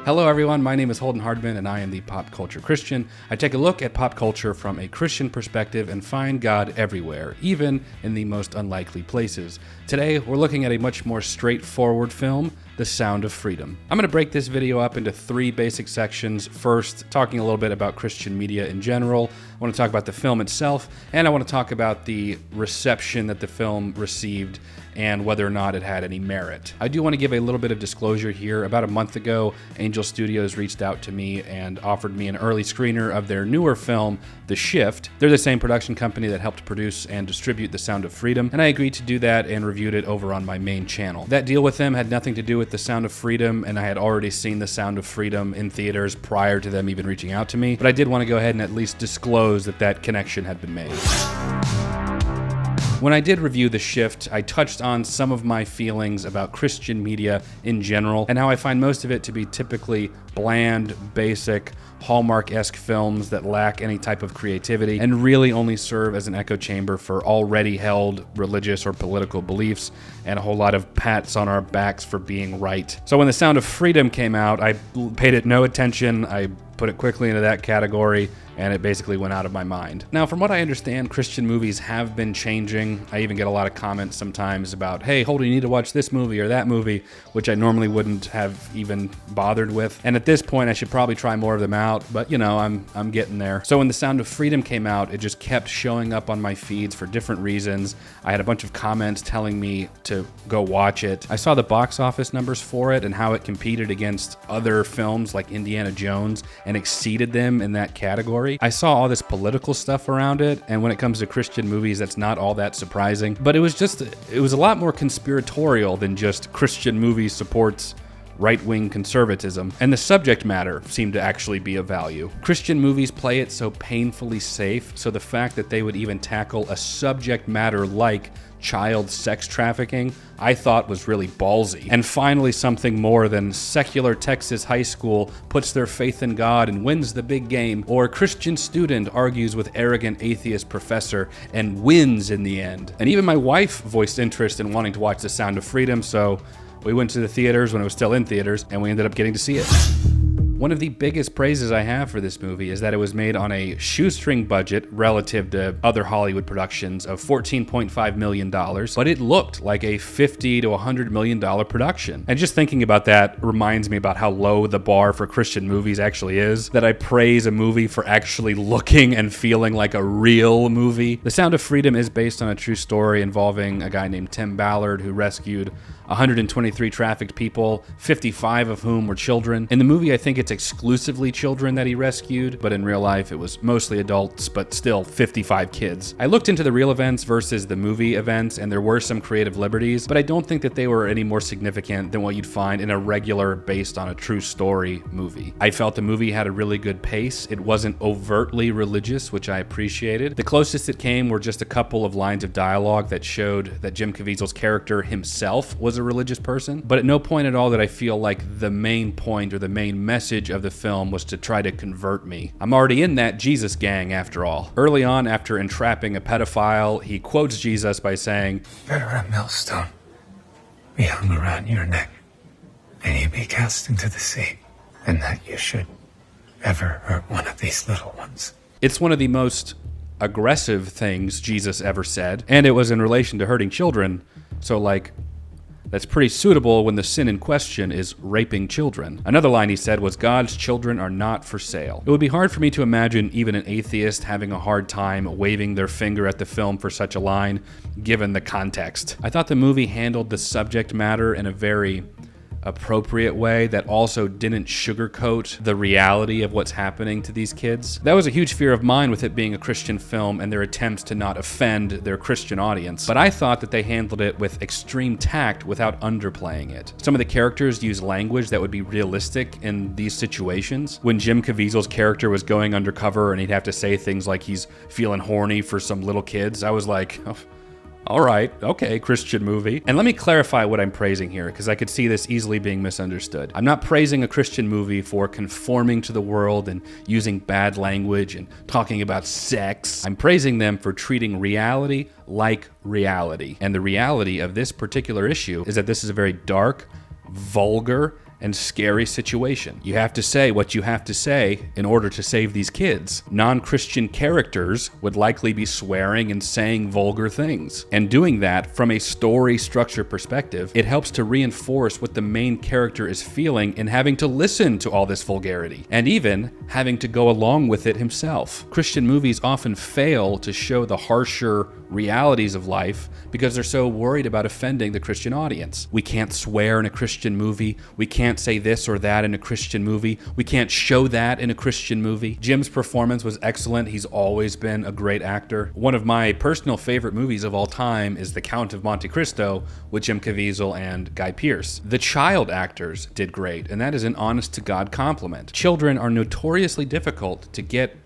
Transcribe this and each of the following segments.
Hello everyone, my name is Holden Hardman and I am the Pop Culture Christian. I take a look at pop culture from a Christian perspective and find God everywhere, even in the most unlikely places. Today, we're looking at a much more straightforward film, The Sound of Freedom. I'm going to break this video up into three basic sections. First, talking a little bit about Christian media in general. I want to talk about the film itself, and I want to talk about the reception that the film received and whether or not it had any merit. I do want to give a little bit of disclosure here. About a month ago, Angel Studios reached out to me and offered me an early screener of their newer film, The Shift. They're the same production company that helped produce and distribute The Sound of Freedom, and I agreed to do that and reviewed it over on my main channel. That deal with them had nothing to do with The Sound of Freedom, and I had already seen The Sound of Freedom in theaters prior to them even reaching out to me, but I did want to go ahead and at least disclose that that connection had been made. When I did review The Shift, I touched on some of my feelings about Christian media in general and how I find most of it to be typically bland, basic, Hallmark-esque films that lack any type of creativity and really only serve as an echo chamber for already held religious or political beliefs and a whole lot of pats on our backs for being right. So when The Sound of Freedom came out, I paid it no attention. I put it quickly into that category, and it basically went out of my mind. Now, from what I understand, Christian movies have been changing. I even get a lot of comments sometimes about, hey, Holden, you need to watch this movie or that movie, which I normally wouldn't have even bothered with. And at this point, I should probably try more of them out, but you know, I'm getting there. So when The Sound of Freedom came out, it just kept showing up on my feeds for different reasons. I had a bunch of comments telling me to go watch it. I saw the box office numbers for it and how it competed against other films like Indiana Jones and exceeded them in that category. I saw all this political stuff around it, and when it comes to Christian movies, that's not all that surprising. But it was a lot more conspiratorial than just Christian movies supports right-wing conservatism, and the subject matter seemed to actually be of value. Christian movies play it so painfully safe, so the fact that they would even tackle a subject matter like child sex trafficking, I thought was really ballsy. And finally, something more than secular Texas high school puts their faith in God and wins the big game, or a Christian student argues with arrogant atheist professor and wins in the end. And even my wife voiced interest in wanting to watch The Sound of Freedom, so we went to the theaters when it was still in theaters, and we ended up getting to see it. One of the biggest praises I have for this movie is that it was made on a shoestring budget relative to other Hollywood productions of $14.5 million, but it looked like a $50 to $100 million production. And just thinking about that reminds me about how low the bar for Christian movies actually is, that I praise a movie for actually looking and feeling like a real movie. The Sound of Freedom is based on a true story involving a guy named Tim Ballard who rescued 123 trafficked people, 55 of whom were children. In the movie, I think it's exclusively children that he rescued, but in real life, it was mostly adults, but still 55 kids. I looked into the real events versus the movie events, and there were some creative liberties, but I don't think that they were any more significant than what you'd find in a regular, based on a true story movie. I felt the movie had a really good pace. It wasn't overtly religious, which I appreciated. The closest it came were just a couple of lines of dialogue that showed that Jim Caviezel's character himself was a religious person, but at no point at all did I feel like the main point or the main message of the film was to try to convert me. I'm already in that Jesus gang after all. Early on, after entrapping a pedophile, he quotes Jesus by saying, "Better a millstone be hung around your neck, and you be cast into the sea, and that you should ever hurt one of these little ones." It's one of the most aggressive things Jesus ever said, and it was in relation to hurting children, so that's pretty suitable when the sin in question is raping children. Another line he said was, "God's children are not for sale." It would be hard for me to imagine even an atheist having a hard time waving their finger at the film for such a line, given the context. I thought the movie handled the subject matter in a very appropriate way that also didn't sugarcoat the reality of what's happening to these kids. That was a huge fear of mine with it being a Christian film and their attempts to not offend their Christian audience. But I thought that they handled it with extreme tact without underplaying it. Some of the characters use language that would be realistic in these situations. When Jim Caviezel's character was going undercover and he'd have to say things like he's feeling horny for some little kids, I was like, oh, all right, okay, Christian movie. And let me clarify what I'm praising here, because I could see this easily being misunderstood. I'm not praising a Christian movie for conforming to the world and using bad language and talking about sex. I'm praising them for treating reality like reality. And the reality of this particular issue is that this is a very dark, vulgar, and scary situation. You have to say what you have to say in order to save these kids. Non-Christian characters would likely be swearing and saying vulgar things. And doing that from a story structure perspective, it helps to reinforce what the main character is feeling in having to listen to all this vulgarity, and even having to go along with it himself. Christian movies often fail to show the harsher realities of life because they're so worried about offending the Christian audience. We can't swear in a Christian movie. We can't say this or that in a Christian movie. We can't show that in a Christian movie. Jim's performance was excellent. He's always been a great actor. One of my personal favorite movies of all time is The Count of Monte Cristo with Jim Caviezel and Guy Pearce. The child actors did great, and that is an honest-to-God compliment. Children are notoriously difficult to get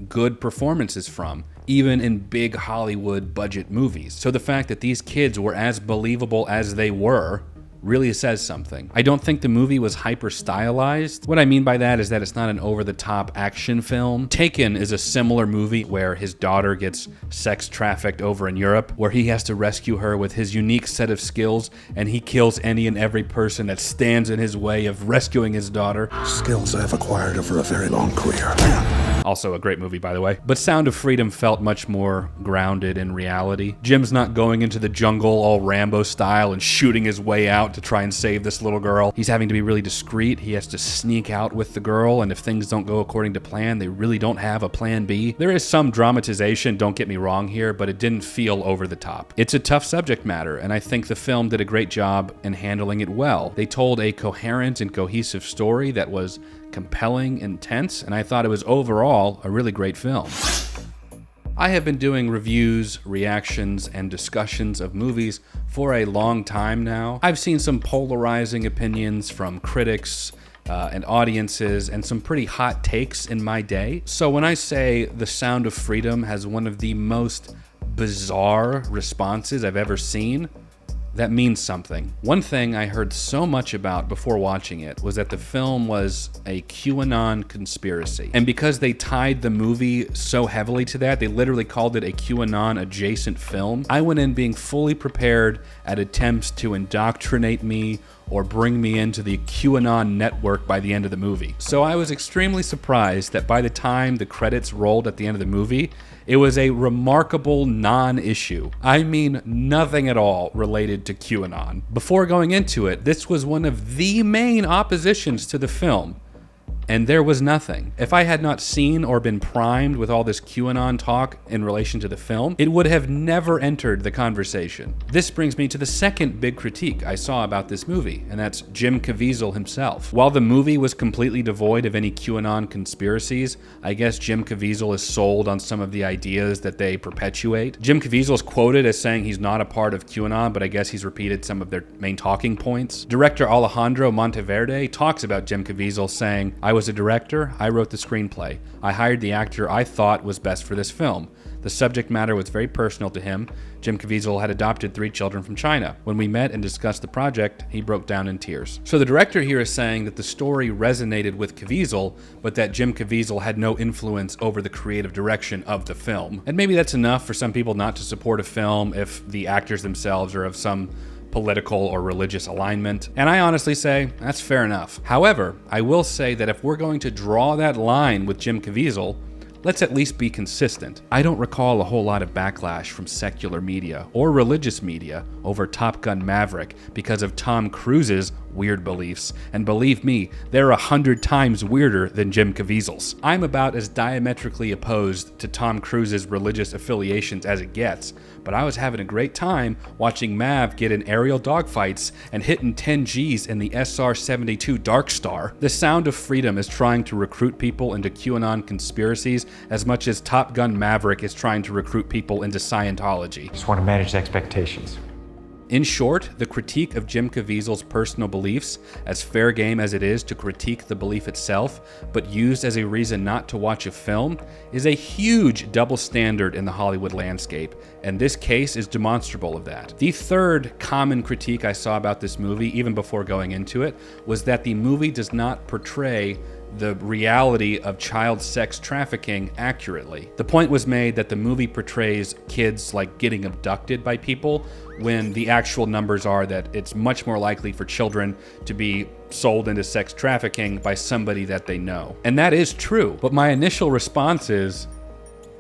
good performances from, even in big Hollywood budget movies. So the fact that these kids were as believable as they were really says something. I don't think the movie was hyper stylized. What I mean by that is that it's not an over-the-top action film. Taken is a similar movie where his daughter gets sex trafficked over in Europe, where he has to rescue her with his unique set of skills, and he kills any and every person that stands in his way of rescuing his daughter. Skills I've acquired over a very long career. Also a great movie, by the way. But Sound of Freedom felt much more grounded in reality. Jim's not going into the jungle all Rambo style and shooting his way out to try and save this little girl. He's having to be really discreet. He has to sneak out with the girl, and if things don't go according to plan, they really don't have a plan B. There is some dramatization, don't get me wrong here, but it didn't feel over the top. It's a tough subject matter, and I think the film did a great job in handling it well. They told a coherent and cohesive story that was compelling, intense, and I thought it was overall a really great film. I have been doing reviews, reactions, and discussions of movies for a long time now. I've seen some polarizing opinions from critics and audiences, and some pretty hot takes in my day. So when I say The Sound of Freedom has one of the most bizarre responses I've ever seen, that means something. One thing I heard so much about before watching it was that the film was a QAnon conspiracy. And because they tied the movie so heavily to that, they literally called it a QAnon adjacent film, I went in being fully prepared at attempts to indoctrinate me or bring me into the QAnon network by the end of the movie. So I was extremely surprised that by the time the credits rolled at the end of the movie, it was a remarkable non-issue. I mean, nothing at all related to QAnon. Before going into it, this was one of the main oppositions to the film, and there was nothing. If I had not seen or been primed with all this QAnon talk in relation to the film, it would have never entered the conversation. This brings me to the second big critique I saw about this movie, and that's Jim Caviezel himself. While the movie was completely devoid of any QAnon conspiracies, I guess Jim Caviezel is sold on some of the ideas that they perpetuate. Jim Caviezel is quoted as saying he's not a part of QAnon, but I guess he's repeated some of their main talking points. Director Alejandro Monteverde talks about Jim Caviezel saying, "I was a director, I wrote the screenplay. I hired the actor I thought was best for this film. The subject matter was very personal to him. Jim Caviezel had adopted 3 children from China. When we met and discussed the project, he broke down in tears." So the director here is saying that the story resonated with Caviezel, but that Jim Caviezel had no influence over the creative direction of the film. And maybe that's enough for some people not to support a film if the actors themselves are of some political or religious alignment. And I honestly say, that's fair enough. However, I will say that if we're going to draw that line with Jim Caviezel, let's at least be consistent. I don't recall a whole lot of backlash from secular media or religious media over Top Gun Maverick because of Tom Cruise's weird beliefs, and believe me, they're 100 times weirder than Jim Caviezel's. I'm about as diametrically opposed to Tom Cruise's religious affiliations as it gets, but I was having a great time watching Mav get in aerial dogfights and hitting 10 Gs in the SR-72 Dark Star. The Sound of Freedom is trying to recruit people into QAnon conspiracies as much as Top Gun Maverick is trying to recruit people into Scientology. Just want to manage expectations. In short, the critique of Jim Caviezel's personal beliefs, as fair game as it is to critique the belief itself, but used as a reason not to watch a film, is a huge double standard in the Hollywood landscape, and this case is demonstrable of that. The third common critique I saw about this movie, even before going into it, was that the movie does not portray the reality of child sex trafficking accurately. The point was made that the movie portrays kids like getting abducted by people, when the actual numbers are that it's much more likely for children to be sold into sex trafficking by somebody that they know. And that is true, but my initial response is,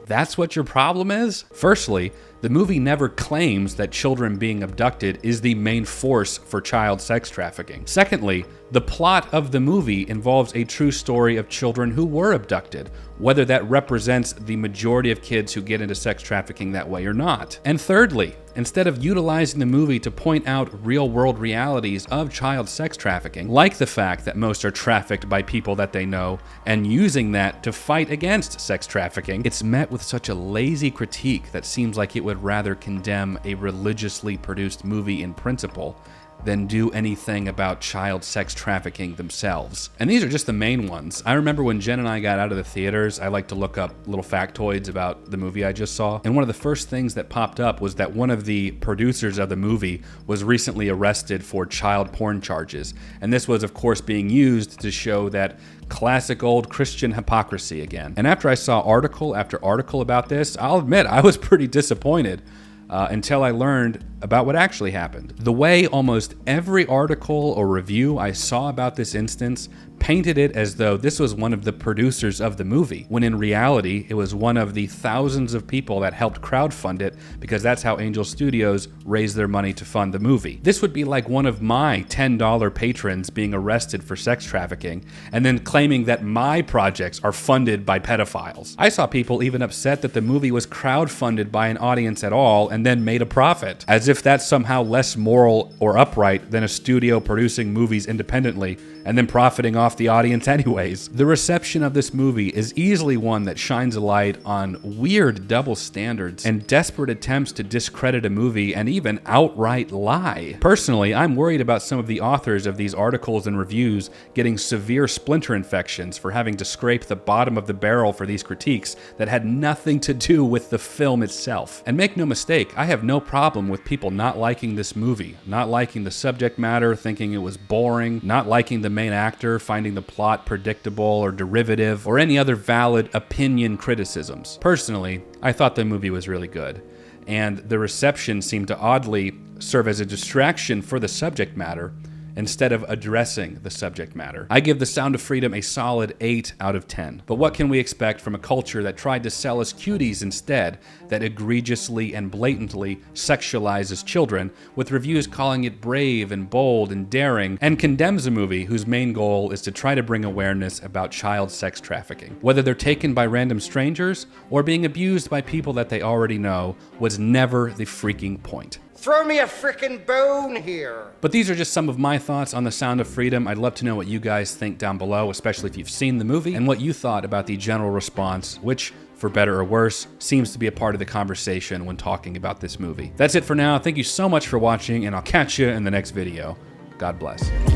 that's what your problem is? Firstly, the movie never claims that children being abducted is the main force for child sex trafficking. Secondly, the plot of the movie involves a true story of children who were abducted, whether that represents the majority of kids who get into sex trafficking that way or not. And thirdly, instead of utilizing the movie to point out real-world realities of child sex trafficking, like the fact that most are trafficked by people that they know, and using that to fight against sex trafficking, it's met with such a lazy critique that seems like it would rather condemn a religiously produced movie in principle than do anything about child sex trafficking themselves. And these are just the main ones. I remember when Jen and I got out of the theaters, I like to look up little factoids about the movie I just saw. And one of the first things that popped up was that one of the producers of the movie was recently arrested for child porn charges. And this was, of course, being used to show that classic old Christian hypocrisy again. And after I saw article after article about this, I'll admit I was pretty disappointed. Until I learned about what actually happened. The way almost every article or review I saw about this instance painted it as though this was one of the producers of the movie, when in reality, it was one of the thousands of people that helped crowdfund it, because that's how Angel Studios raised their money to fund the movie. This would be like one of my $10 patrons being arrested for sex trafficking, and then claiming that my projects are funded by pedophiles. I saw people even upset that the movie was crowdfunded by an audience at all, and then made a profit, as if that's somehow less moral or upright than a studio producing movies independently and then profiting off the audience anyways. The reception of this movie is easily one that shines a light on weird double standards and desperate attempts to discredit a movie and even outright lie. Personally, I'm worried about some of the authors of these articles and reviews getting severe splinter infections for having to scrape the bottom of the barrel for these critiques that had nothing to do with the film itself. And make no mistake, I have no problem with people not liking this movie, not liking the subject matter, thinking it was boring, not liking the main actor, finding the plot predictable or derivative, or any other valid opinion criticisms. Personally, I thought the movie was really good, and the reception seemed to oddly serve as a distraction for the subject matter instead of addressing the subject matter. I give The Sound of Freedom a solid 8 out of 10. But what can we expect from a culture that tried to sell us cuties instead, that egregiously and blatantly sexualizes children, with reviews calling it brave and bold and daring, and condemns a movie whose main goal is to try to bring awareness about child sex trafficking? Whether they're taken by random strangers or being abused by people that they already know was never the freaking point. Throw me a frickin' bone here. But these are just some of my thoughts on The Sound of Freedom. I'd love to know what you guys think down below, especially if you've seen the movie, and what you thought about the general response, which, for better or worse, seems to be a part of the conversation when talking about this movie. That's it for now. Thank you so much for watching, and I'll catch you in the next video. God bless.